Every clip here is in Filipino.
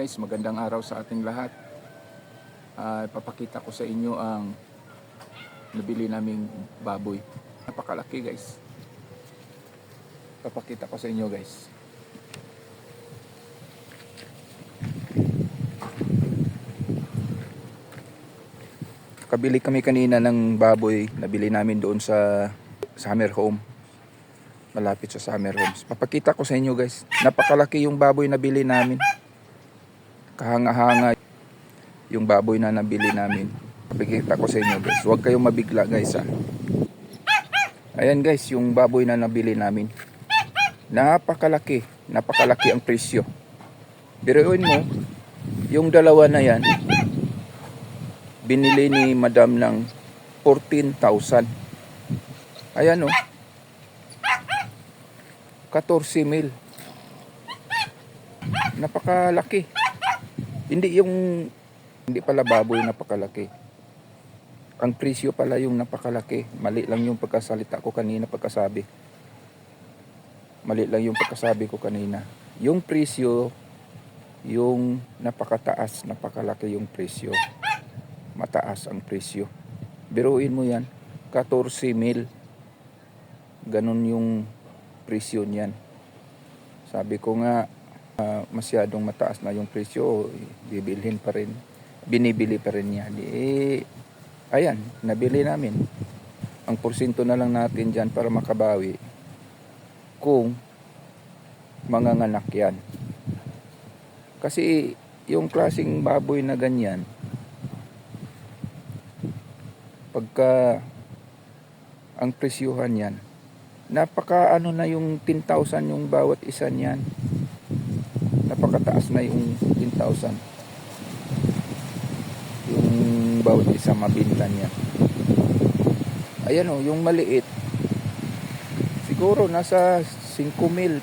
guys, magandang araw sa ating lahat. Papakita ko sa inyo ang nabili naming baboy. Napakalaki guys. Papakita ko sa inyo guys. Kabili kami kanina ng baboy. Nabili namin doon sa Summer Home. Malapit sa Summer Homes. Papakita ko sa inyo guys. Napakalaki yung baboy na bili namin. Kahanga-hanga yung baboy na nabili namin. Papakita ko sa inyo guys. Huwag kayong mabigla guys ha. Ayan guys, yung baboy na nabili namin. Napakalaki. Napakalaki ang presyo. Biruin mo, yung dalawa na yan, binili ni madam ng 14,000. Ayan o. 14,000. Napakalaki. Hindi pala baboy napakalaki. Ang presyo pala yung napakalaki. Mali lang yung pagkasalita ko kanina, pagkasabi. Mali lang yung pagkasabi ko kanina. Yung presyo, yung napakataas, napakalaki yung presyo. Mataas ang presyo. Biruin mo yan, 14,000. Ganun yung presyo niyan. Sabi ko nga, masyadong mataas na yung presyo, bibilhin pa rin, binibili pa rin niya. Ayan, nabili namin. Ang porsyento na lang natin dyan para makabawi kung manganganak yan. Kasi yung klaseng baboy na ganyan, pagka ang presyuhan yan, napaka na yung 10,000 yung bawat isa niyan. Napakataas na yung 10,000. Yung bawat isa mabinta niya. Ayan o, yung maliit. Siguro nasa 5,000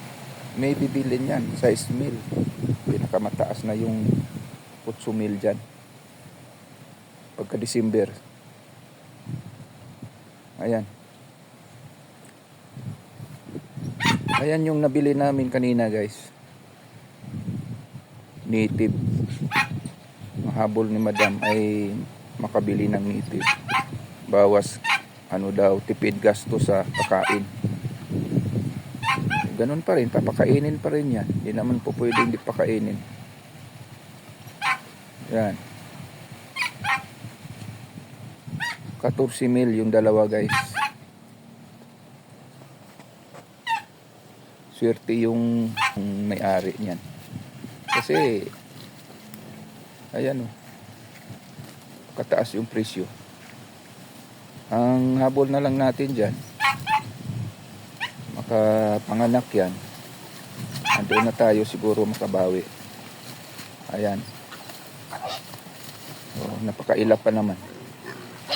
may bibilin yan. 6,000. Pinakamataas na yung 8,000 dyan. Pagka December. Ayan. Ayan yung nabili namin kanina guys. Native. Mahabol ni madam ay makabili ng native. Bawas tipid gasto sa pagkain. Ganun pa rin, papakainin pa rin yan. Hindi naman po pwede hindi pakainin. Yan. 14,000 yung dalawa guys. Swerte yung may-ari niyan. Kasi ayan o, kataas yung presyo. Ang habol na lang natin dyan, makapanganak yan, andun na tayo siguro makabawi. Ayan o, napakailap pa naman.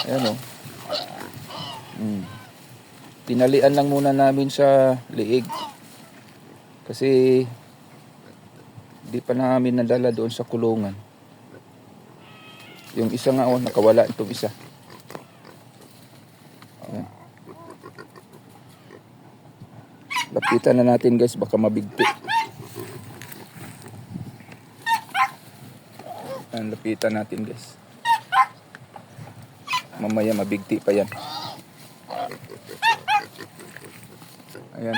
Ayan o. Tinalian lang muna namin sa liig kasi di pa namin nadala doon sa kulungan. Yung isa nga nakawala itong isa. Ayan. Lapitan na natin guys, baka mabigti. Ayan, lapitan natin guys. Mamaya mabigti pa yan. Ayan.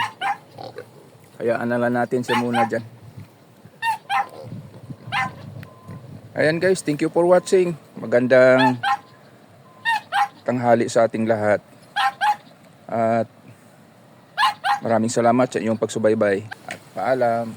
Hayaan na lang natin siya muna dyan. Ayan guys, thank you for watching. Magandang tanghali sa ating lahat. At maraming salamat sa inyong pagsubaybay. At paalam.